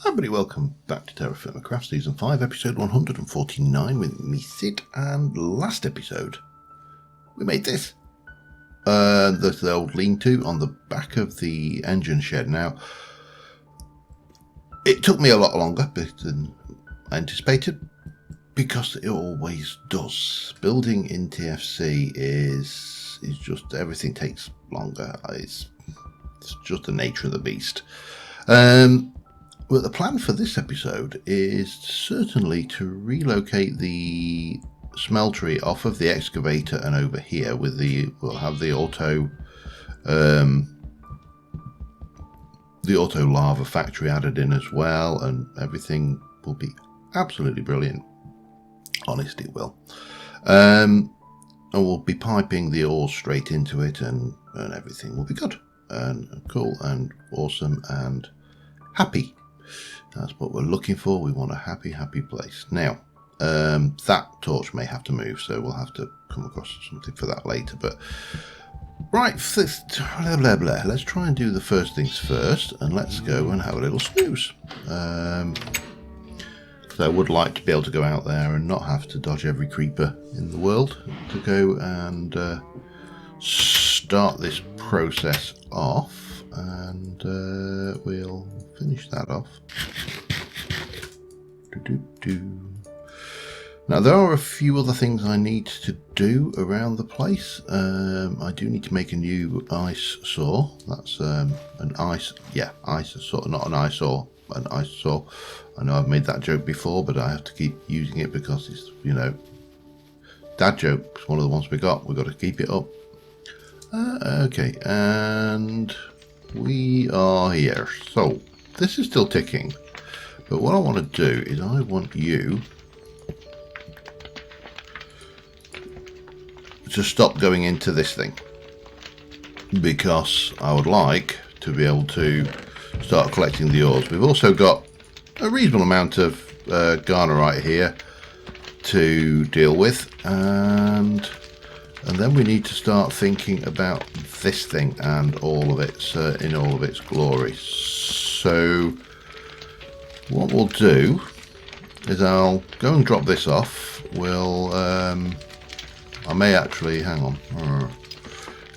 Hi everybody, welcome back to TerraFirmaCraft Season 5, Episode 149 with me, Sid, and last episode we made this. There's the old lean-to on the back of the engine shed. Now, it took me a lot longer than I anticipated, because it always does. Building in TFC is just, everything takes longer. It's just the nature of the beast. But the plan for this episode is certainly to relocate the Smeltery off of the excavator and over here with we'll have the auto lava factory added in as well, and everything will be absolutely brilliant. Honest, it will. And we'll be piping the ore straight into it, and everything will be good and cool and awesome and happy. That's what we're looking for. We want a happy place. Now, that torch may have to move, so we'll have to come across something for that later. But right, let's try and do the first things first, and let's go and have a little snooze. So I would like to be able to go out there and not have to dodge every creeper in the world to go and start this process off. And we'll finish that off. Now, there are a few other things I need to do around the place. I do need to make a new ice saw. That's an ice saw, not an eyesore, an ice saw. I know I've made that joke before, but I have to keep using it because it's, dad joke. It's one of the ones we've got to keep it up. Okay, and we are here. So this is still ticking, but what I want to do is I want you to stop going into this thing, because I would like to be able to start collecting the ores. We've also got a reasonable amount of garnerite here to deal with, and then we need to start thinking about this thing and all of its in all of its glory. So what we'll do is I'll go and drop this off. I may actually, hang on,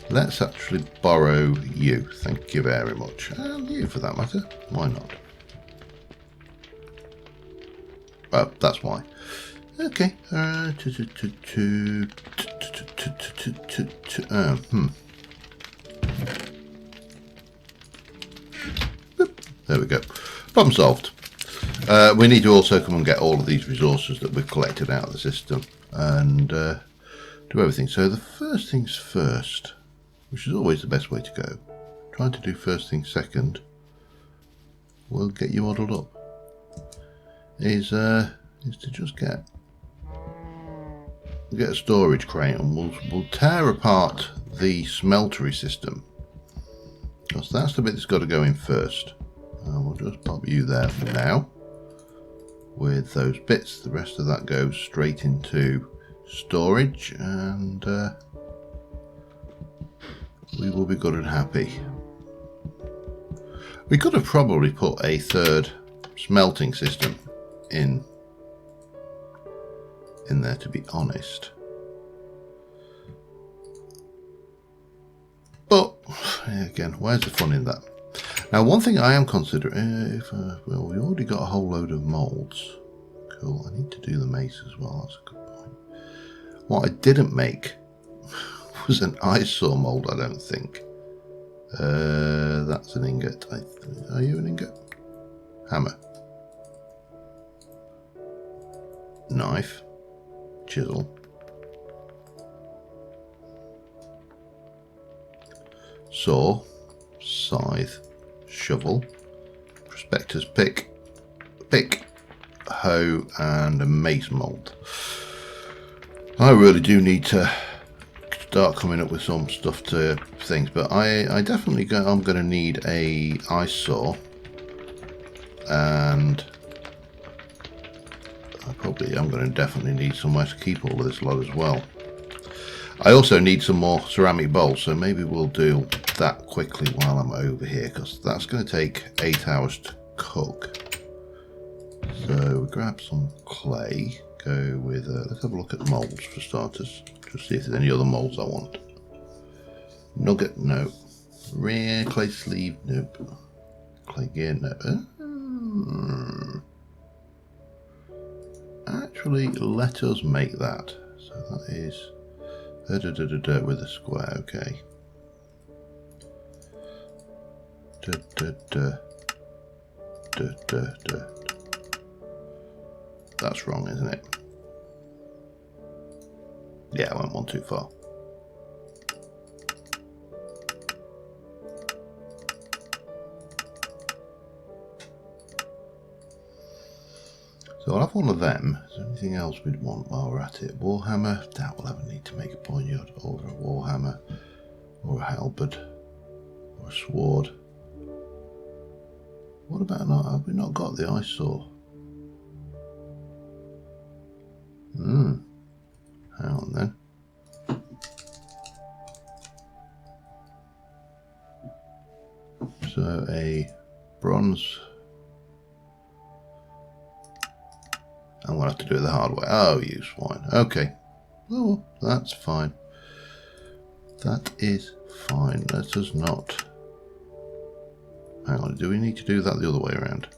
let's actually borrow you. Thank you very much. And you, for that matter. Why not? Oh, that's why. Okay. There we go. Problem solved. We need to also come and get all of these resources that we've collected out of the system and do everything. So the first things first, which is always the best way to go, trying to do first things second will get you modelled up, is to just get a storage crate, and we'll tear apart the Smeltery system, because that's the bit that's got to go in first. We'll just pop you there for now with those bits. The rest of that goes straight into storage, and we will be good and happy. We could have probably put a third smelting system in there, to be honest, but again, where's the fun in that? Now, one thing I am considering, well, we already got a whole load of molds. Cool. I need to do the mace as well. That's a good point. What I didn't make was an eyesore mold, I don't think. That's an ingot. Are you an ingot? Hammer. Knife. Chisel. Saw. Scythe. Shovel. Prospector's pick. Hoe, and a mace mold. I really do need to start coming up with some stuff to things, but I'm going to need a ice saw, and I'm going to definitely need somewhere to keep all of this lot as well. I also need some more ceramic bowls, so maybe we'll do that quickly while I'm over here, because that's going to take 8 hours to cook. So we grab some clay, go with, let's have a look at molds for starters, just see if there's any other molds I want. Nugget, no. Rare clay sleeve, nope. Clay gear, no. Actually, let us make that. So that is with a square, okay. That's wrong, isn't it? Yeah, I went one too far. So I'll have one of them. Is there anything else we'd want while we're at it? Warhammer, that will ever need to make a poniard, or a warhammer, or a halberd, or a sword. What about have we not got the ice saw? Hang on then. So a bronze. I'm going to have to do it the hard way. Oh, you swine. Okay. Oh, that's fine. That is fine. Let us not. Hang on. Do we need to do that the other way around?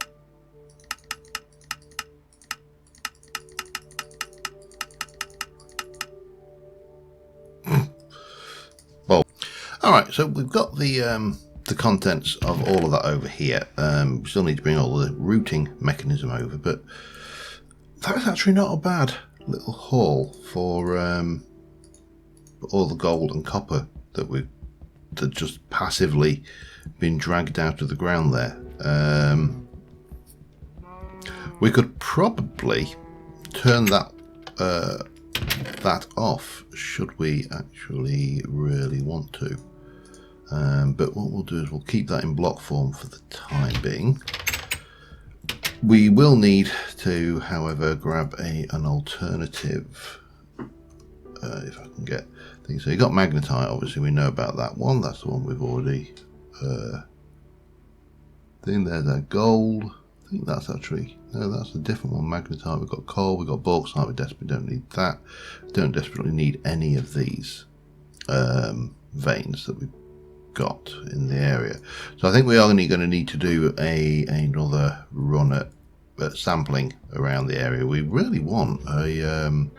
Well, all right. So we've got the contents of all of that over here. We still need to bring all the routing mechanism over, but that's actually not a bad little haul for all the gold and copper that just passively been dragged out of the ground there. We could probably turn that off should we actually really want to. But what we'll do is we'll keep that in block form for the time being. We will need to, however, grab an alternative, if I can get things. So you got magnetite, obviously we know about that one. That's the one we've already. I think there's that gold. I think that's actually no, that's a different one. Magnetite. We've got coal. We've got bauxite. We desperately don't need that. Don't desperately need any of these veins that we've got in the area. So I think we are only going to need to do another run at sampling around the area. We really want a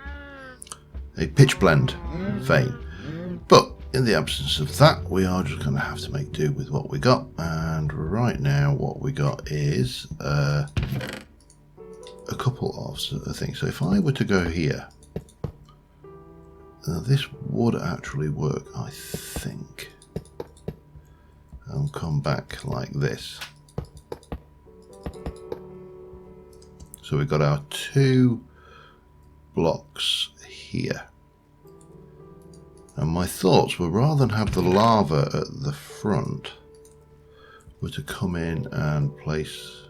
pitch blende vein, but in the absence of that we are just going to have to make do with what we got. And right now what we got is a couple of things. So if I were to go here, this would actually work, I think. I'll come back like this. So we've got our 2 blocks here. And my thoughts were, rather than have the lava at the front, were to come in and place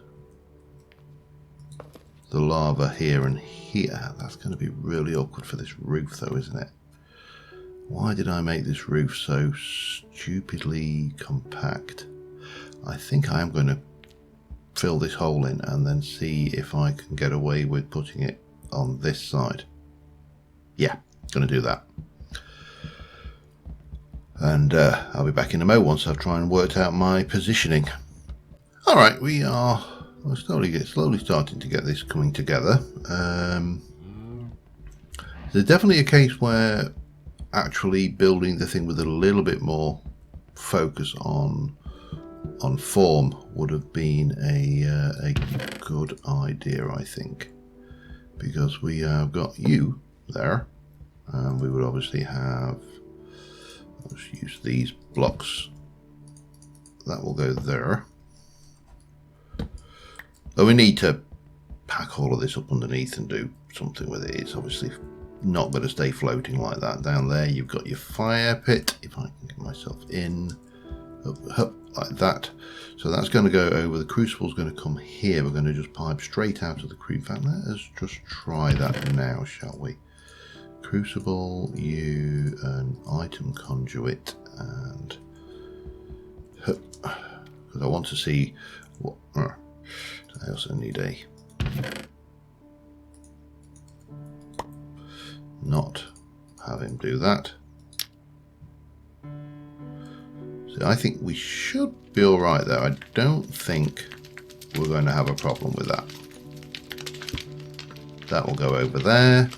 the lava here and here. That's going to be really awkward for this roof though, isn't it? Why did I make this roof so stupidly compact? I think I am going to fill this hole in and then see if I can get away with putting it on this side. Yeah, going to do that. And I'll be back in a mo once I've tried and worked out my positioning. All right, we're slowly starting to get this coming together. There's definitely a case where actually building the thing with a little bit more focus on form would have been a good idea, I think, because we have got you there, and we would obviously have, let's use these blocks, that will go there. But we need to pack all of this up underneath and do something with it. It's obviously not going to stay floating like that. Down there you've got your fire pit, if I can get myself in, up like that. So that's going to go over, the crucible's going to come here. We're going to just pipe straight out of the crucible. In fact, let us just try that now, shall we? Crucible, you, an item conduit, and because I want to see what I also need a Not have him do that. So I think we should be all right there. I don't think we're going to have a problem with that. That will go over there.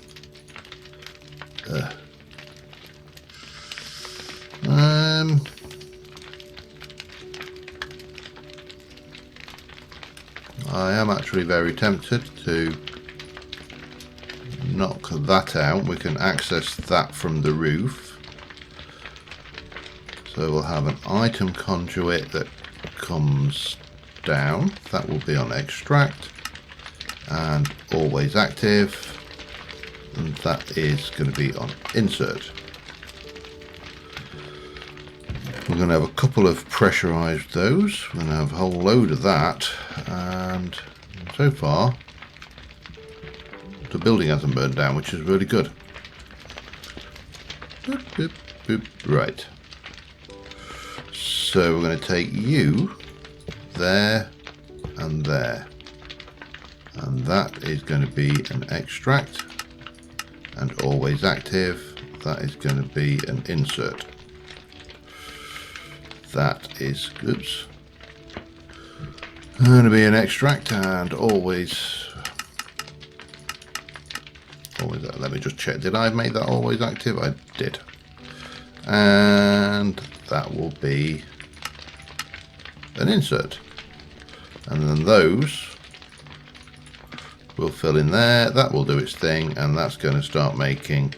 I am actually very tempted to knock that out. We can access that from the roof. So we'll have an item conduit that comes down. That will be on extract and always active. And that is going to be on insert. We're going to have a couple of pressurized those. We're going to have a whole load of that. And so far, the building hasn't burned down, which is really good. Boop, boop, boop. Right. So we're going to take you there and there. And that is going to be an extract and always active. That is going to be an insert. That is, oops, going to be an extract and always, let me just check, did I make that always active? I did. And that will be an insert. And then those will fill in there, that will do its thing, and that's going to start making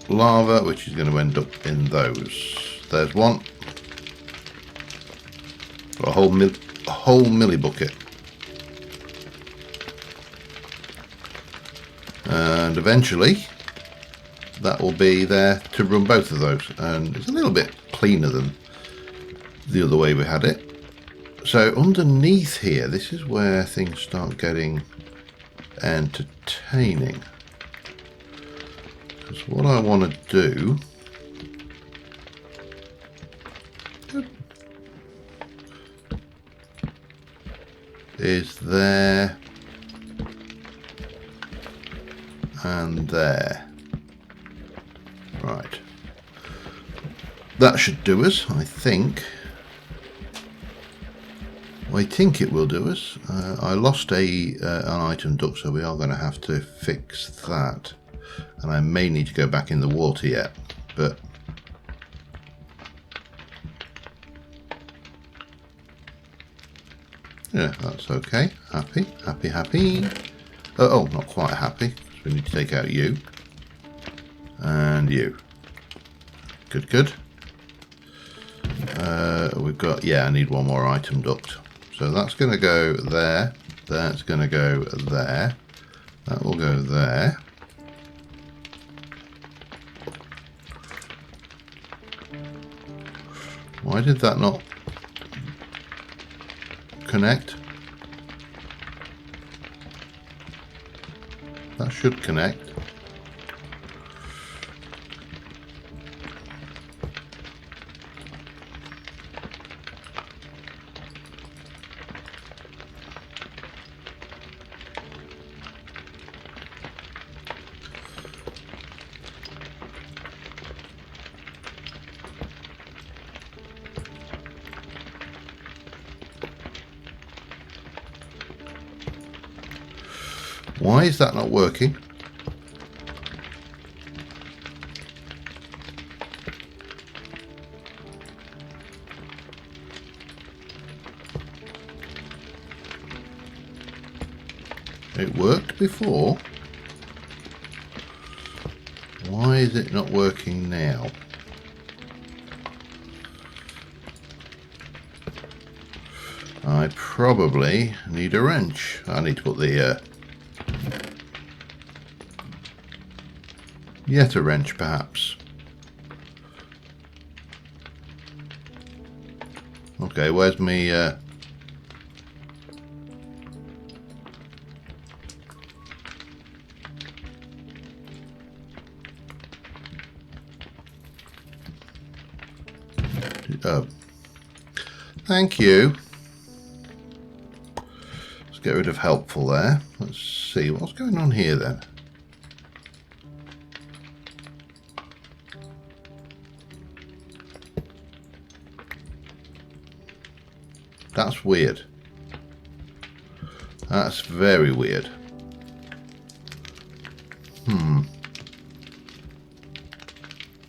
lava, which is going to end up in those. There's one. A whole milli bucket. And eventually that will be there to run both of those. And it's a little bit cleaner than the other way we had it. So underneath here, this is where things start getting entertaining. Because what I want to do is there and there. Right. That should do us, I think. I think it will do us. I lost an item duct, so we are going to have to fix that. And I may need to go back in the water yet, but yeah, that's okay. Happy, happy, happy. Oh, not quite happy. So we need to take out you and you. Good, good. We've got, yeah, I need one more item duct. So that's going to go there. That's going to go there. That will go there. Why did that not connect? That should connect. Why is that not working? It worked before. Why is it not working now? I probably need a wrench. I need to put the yet a wrench, perhaps. Okay, where's me? Oh, thank you. Let's get rid of helpful there. Let's see what's going on here then. That's weird. That's very weird.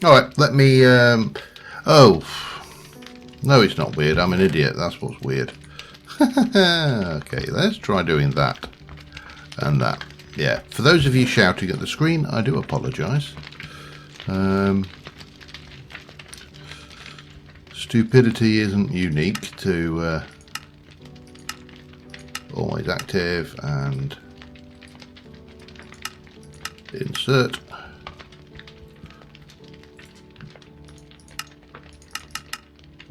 Alright, let me... oh, no, it's not weird. I'm an idiot. That's what's weird. Okay, let's try doing that. And that. Yeah, for those of you shouting at the screen, I do apologise. Stupidity isn't unique to always active and insert.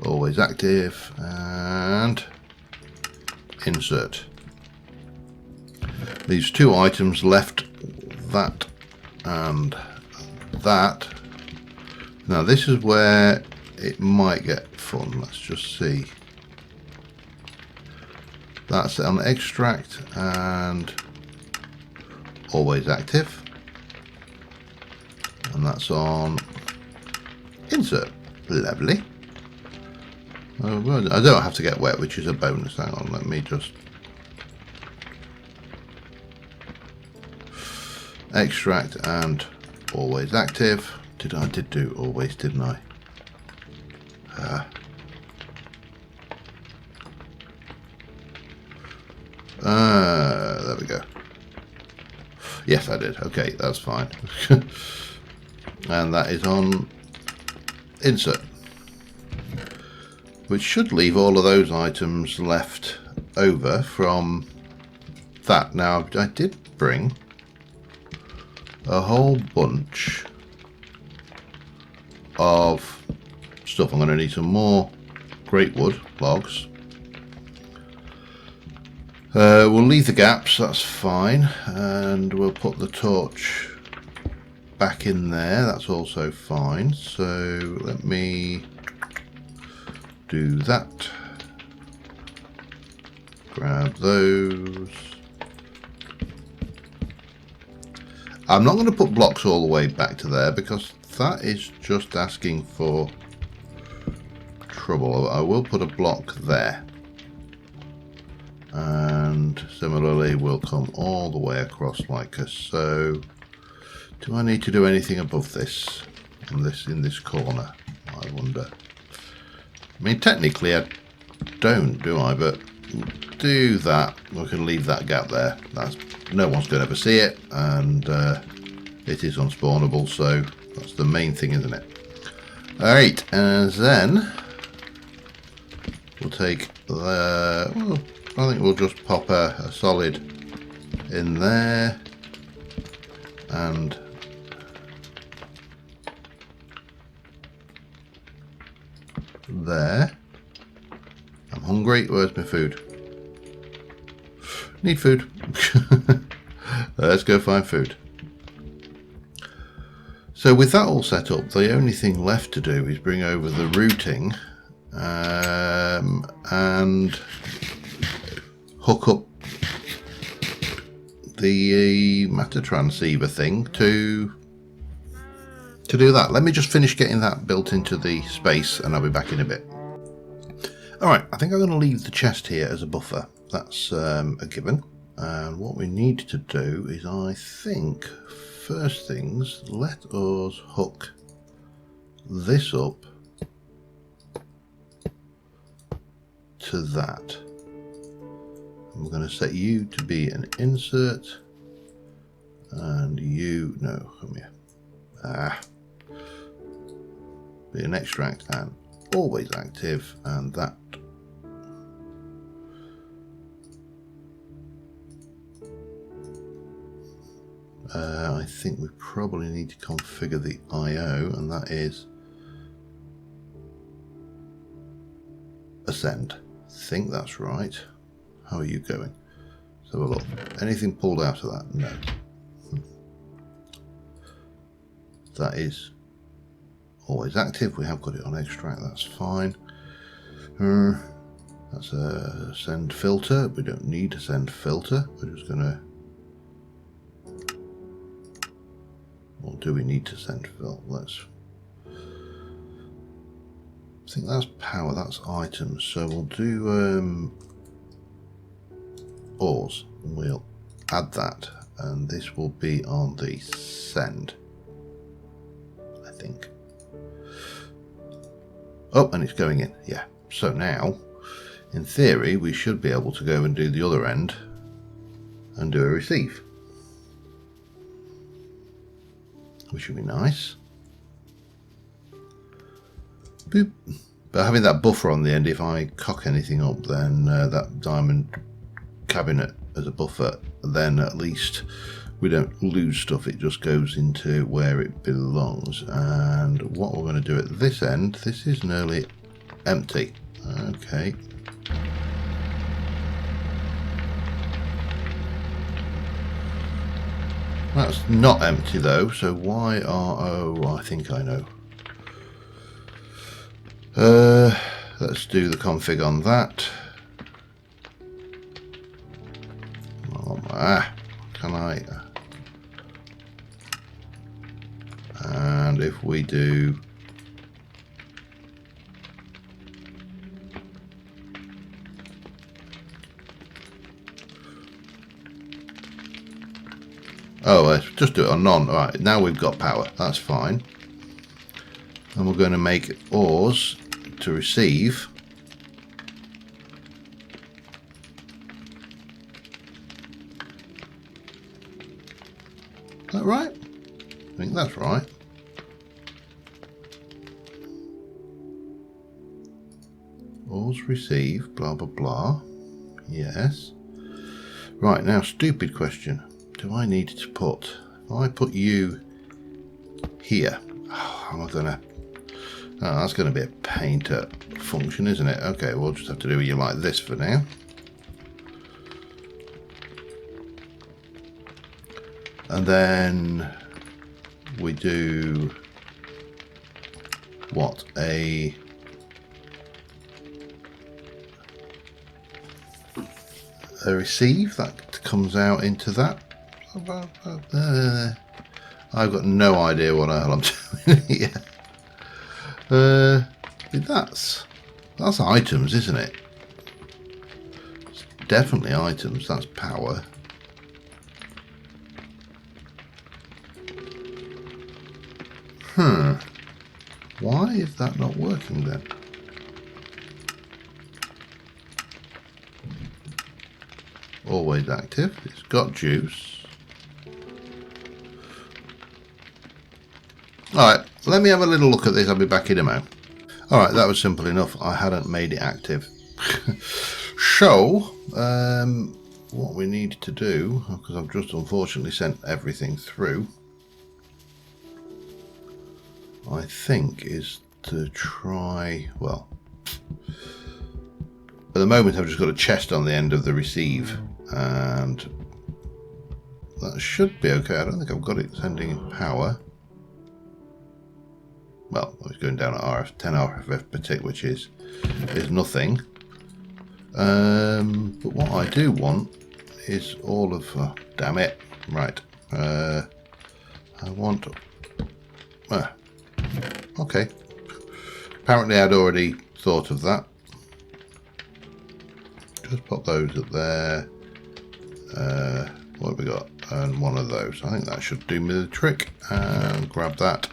Always active and insert. These two items left, that and that. Now this is where it might get fun. Let's just see. That's on extract and always active, and that's on insert. Lovely. Oh, well, I don't have to get wet, which is a bonus. Hang on, let me just extract and always active. I did do always, didn't I? There we go. Yes, I did. Okay, that's fine. And that is on insert, which should leave all of those items left over from that. Now, I did bring a whole bunch of stuff. I'm going to need some more great wood logs. We'll leave the gaps, that's fine, and we'll put the torch back in there, that's also fine. So let me do that. Grab those. I'm not going to put blocks all the way back to there because that is just asking for trouble. I will put a block there. And similarly we'll come all the way across like so. Do I need to do anything above this in this corner? I wonder. I mean, technically I don't, do I? But do that. We can leave that gap there. That's no one's going to ever see it, and it is unspawnable, so that's the main thing, isn't it? Alright, and then we'll take the... well, I think we'll just pop a solid in there, and there. I'm hungry. Where's my food? Need food. Let's go find food. So with that all set up, the only thing left to do is bring over the routing and hook up the matter transceiver thing to do that. Let me just finish getting that built into the space and I'll be back in a bit. Alright, I think I'm going to leave the chest here as a buffer. That's a given. And what we need to do is, I think, first things, let us hook this up to that. And we're going to set you to be an insert, and you, no, come here. Be an extract and always active, and that. I think we probably need to configure the I/O, and that is ascend. I think that's right. How are you going? Let's have a look. Anything pulled out of that? No. That is always active. We have got it on extract. That's fine. That's a send filter. We don't need a send filter. We're just going to... Or do we need to send filter? Let's... I think that's power, that's items. So we'll do ores. And we'll add that. And this will be on the send, I think. Oh, and it's going in. Yeah. So now, in theory, we should be able to go and do the other end and do a receive, which would be nice. Boop. But having that buffer on the end, if I cock anything up, then that diamond cabinet as a buffer, then at least we don't lose stuff. It just goes into where it belongs. And what we're going to do at this end, this is nearly empty. Okay. That's not empty though, so why are... Oh, I think I know. Let's do the config on that. Can I? And if we do... Oh, let's just do it on none. All right, now we've got power. That's fine. And we're going to make ores to receive. Is that right? I think that's right. Ores receive, blah, blah, blah. Yes. Right, now, stupid question. Do I need to put... If I put you here, how am I going to... Oh, that's going to be a pain to function, isn't it? Okay, we'll just have to do you like this for now. And then we do what? A receive that comes out into that. I've got no idea what the hell I'm doing here. That's items, isn't it? It's definitely items. That's power. Why is that not working then? Always active. It's got juice. Alright, let me have a little look at this. I'll be back in a moment. Alright, that was simple enough. I hadn't made it active. So, what we need to do, because I've just unfortunately sent everything through, I think, is to try, well, at the moment I've just got a chest on the end of the receive, and that should be okay. I don't think I've got it sending power. Well, it's going down at 10 RFF per tick, which is nothing. But what I do want is all of... Oh, damn it. Right. I want... okay. Apparently I'd already thought of that. Just pop those up there. What have we got? And one of those. I think that should do me the trick. And grab that.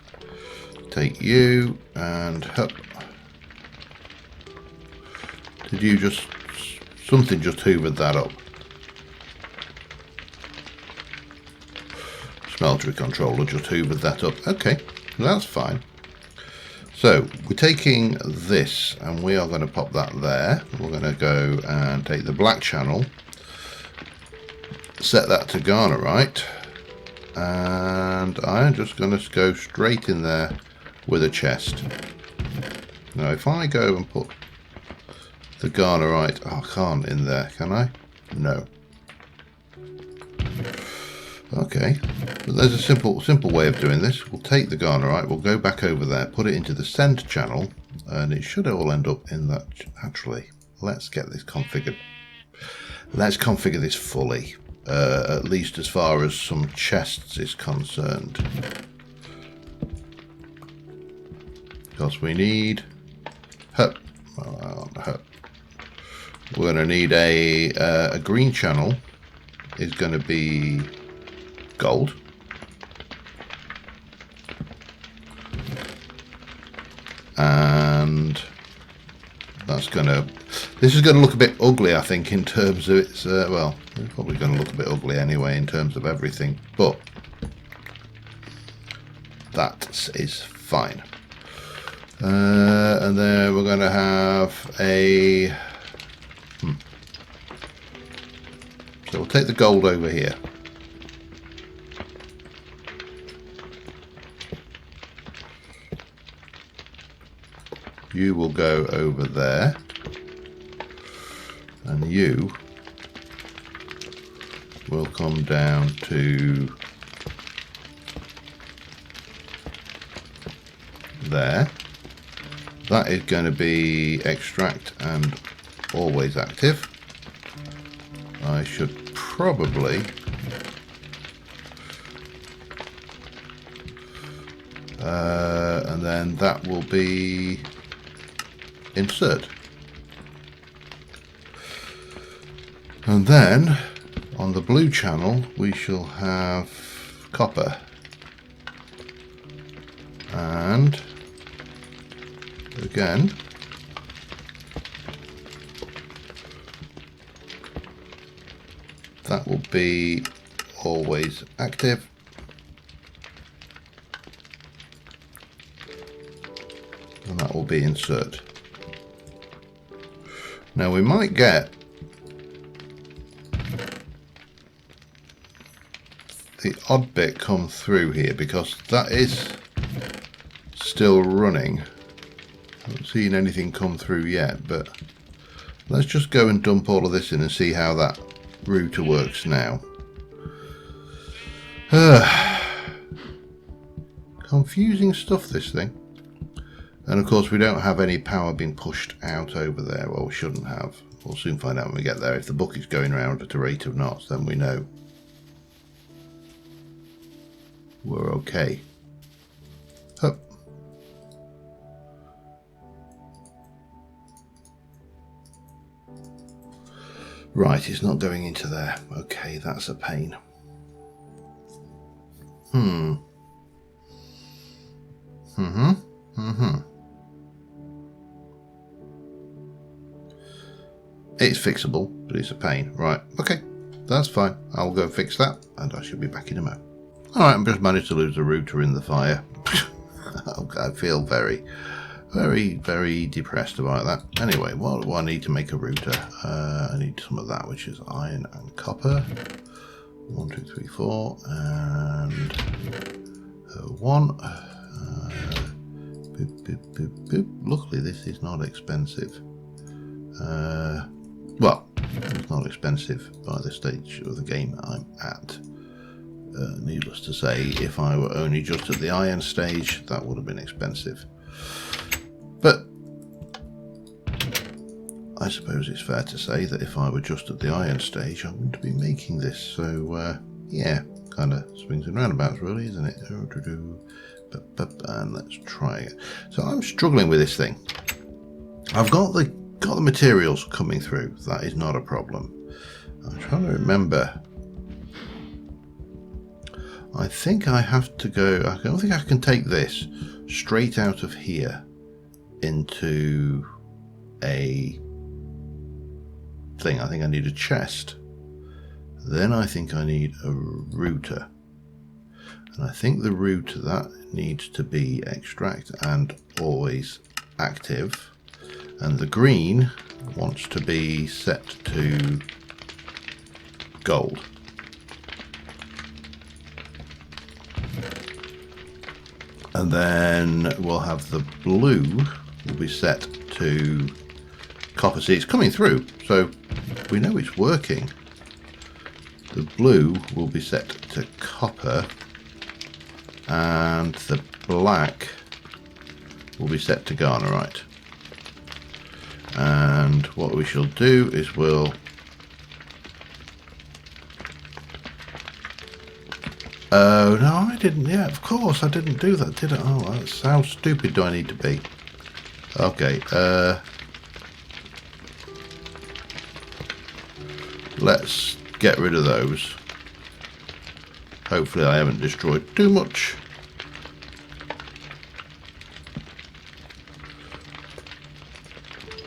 Take you and hup. Did you just... Something just hoovered that up. Smeltery controller just hoovered that up. Okay, that's fine. So we're taking this and we are going to pop that there. We're going to go and take the black channel, set that to garnerite, and I'm just going to go straight in there with a chest. Now if I go and put the garnerite, oh, I can't in there, can I? No. Okay, but there's a simple way of doing this. We'll take the garnerite, we'll go back over there, put it into the send channel, and it should all end up in that. Actually, let's get this configured. Let's configure this fully, at least as far as some chests is concerned. Because we need... We're going to need a green channel is going to be gold. And that's going to... This is going to look a bit ugly, I think, in terms of its... well, it's probably going to look a bit ugly anyway in terms of everything. But that is fine. And then we're going to have a... So we'll take the gold over here. You will go over there. And you will come down to there. That is going to be extract and always active. I should probably and then that will be insert. And then on the blue channel we shall have copper and again that will be always active. And that will be insert. Now we might get the odd bit come through here because that is still running. I haven't seen anything come through yet, but let's just go and dump all of this in and see how that router works now. Confusing stuff, this thing. And of course we don't have any power being pushed out over there. Well, we shouldn't have. We'll soon find out when we get there. If the book is going around at a rate of knots, then we know we're okay. Hup. Right, it's not going into there. Okay, that's a pain. It's fixable, but it's a pain. Right, okay, that's fine. I'll go fix that, and I should be back in a moment. Alright, I've just managed to lose the router in the fire. I feel very, very depressed about that. Anyway, what do I need to make a router? I need some of that, which is iron and copper. 1, 2, 3, 4, and 1. Boop, boop, boop, boop. Luckily, this is not expensive. Well, it's not expensive by the stage of the game I'm at. Needless to say, if I were only just at the iron stage, that would have been expensive. But I suppose it's fair to say that if I were just at the iron stage, I wouldn't be making this. So, yeah, kind of swings and roundabouts, really, isn't it? And let's try it. So I'm struggling with this thing. I've got the materials coming through. That is not a problem. I'm trying to remember. I think I have to go. I don't think I can take this straight out of here into a thing. I think I need a chest. Then I think I need a router. And I think the router, that needs to be extract and always active. And the green wants to be set to gold. And then we'll have the blue will be set to copper. See, it's coming through, so we know it's working. The blue will be set to copper, and the black will be set to garnerite. And And what we shall do is we'll oh no, I didn't. Yeah, of course I didn't do that, did I? Oh, that's how stupid do I need to be? Okay, let's get rid of those. Hopefully I haven't destroyed too much.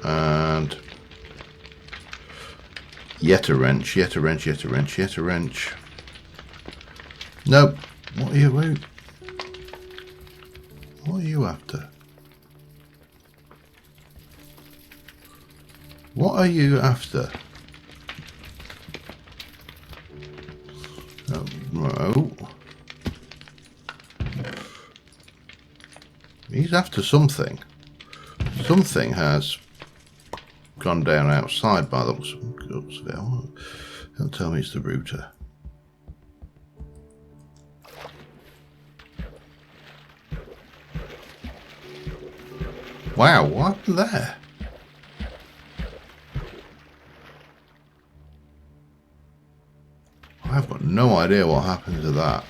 And yet a wrench, yet a wrench, yet a wrench, yet a wrench. Nope. What are you? What are you after? What are you after? Oh, no. He's after something. Something has gone down outside by the looks of it. Don't tell me it's the router. Wow, what happened there? I've got no idea what happened to that.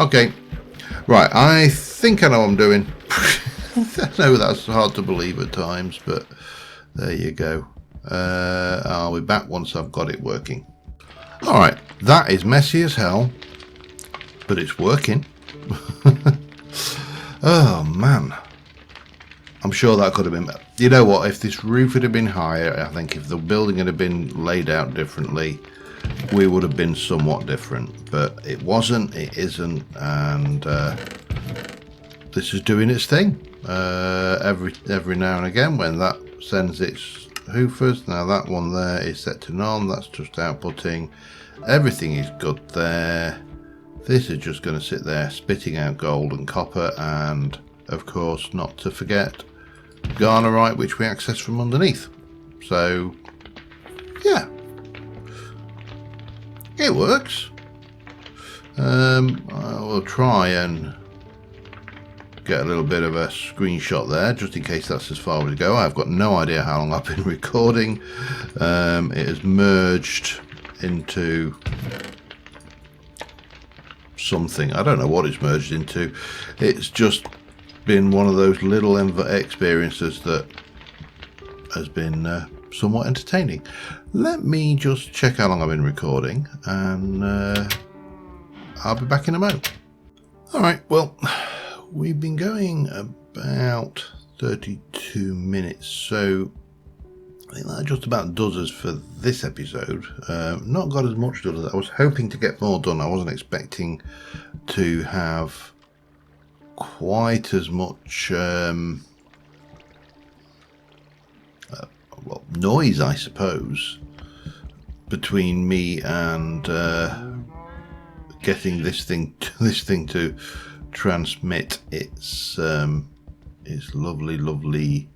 Okay, right, I think I know what I'm doing. I know that's hard to believe at times, but there you go. I'll be back once I've got it working. Alright, that is messy as hell, but it's working. Oh man. I'm sure that could have been... You know what, if this roof had been higher, I think if the building had been laid out differently, we would have been somewhat different. But it wasn't, it isn't, and this is doing its thing. Every now and again when that sends its hoofers. Now that one there is set to none, that's just outputting. Everything is good there. This is just going to sit there spitting out gold and copper, and of course not to forget garnerite, which we access from underneath. So yeah, it works. I will try and get a little bit of a screenshot there just in case that's as far as we go. I've got no idea how long I've been recording. It has merged into something. I don't know what it's merged into. It's just been one of those little experiences that has been somewhat entertaining. Let me just check how long I've been recording, and I'll be back in a moment. Alright, well, we've been going about 32 minutes, so I think that just about does us for this episode. Not got as much done as I was hoping to get more done. I wasn't expecting to have quite as much well, noise, I suppose, between me and getting this thing to transmit its lovely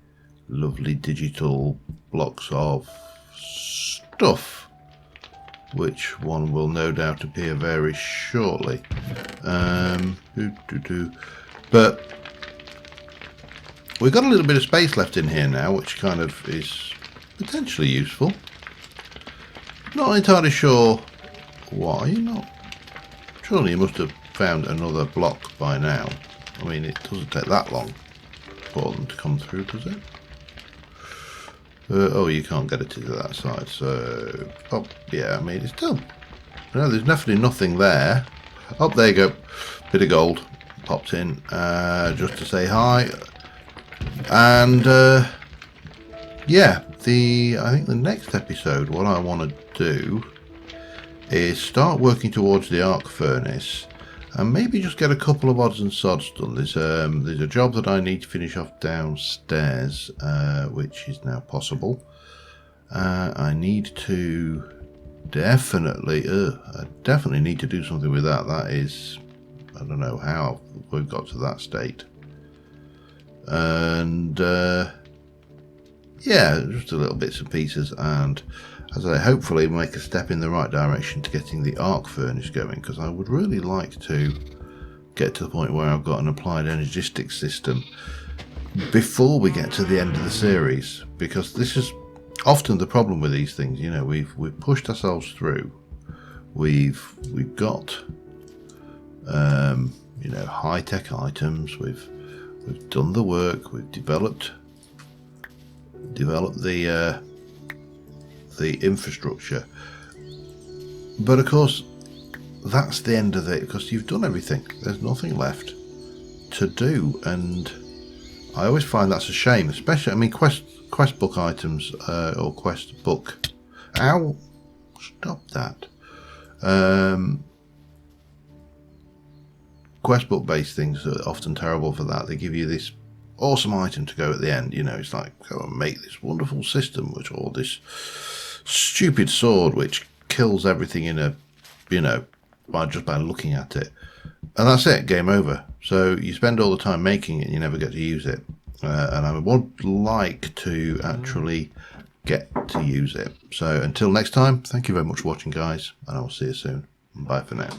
digital blocks of stuff, which one will no doubt appear very shortly. But we've got a little bit of space left in here now, which kind of is potentially useful. Not entirely sure why. Not surely you must have found another block by now. I mean, it doesn't take that long for them to come through, does it? Oh, you can't get it to that side, so... Oh, yeah, I mean, it's still... No, there's definitely nothing there. Oh, there you go. Bit of gold popped in, just to say hi. And, yeah, I think the next episode, what I want to do is start working towards the arc furnace, and maybe just get a couple of odds and sods done. There's a job that I need to finish off downstairs, which is now possible. I need to definitely need to do something with that. That is, I don't know how we've got to that state. And yeah, just a little bits and pieces, and as I hopefully make a step in the right direction to getting the arc furnace going, because I would really like to get to the point where I've got an applied energistic system before we get to the end of the series, because this is often the problem with these things, you know, we've pushed ourselves through. We've got you know, high-tech items. We've done the work. We've developed the infrastructure. But of course, that's the end of it, because you've done everything. There's nothing left to do, and I always find that's a shame. Especially, I mean, quest book items or quest book. Ow! Stop that. Quest book based things are often terrible for that. They give you this awesome item to go at the end. You know, it's like, go and make this wonderful system, or this stupid sword which kills everything in a, you know, by looking at it, and that's it, game over. So you spend all the time making it and you never get to use it, and I would like to actually get to use it. So until next time, thank you very much for watching, guys, and I will see you soon. Bye for now.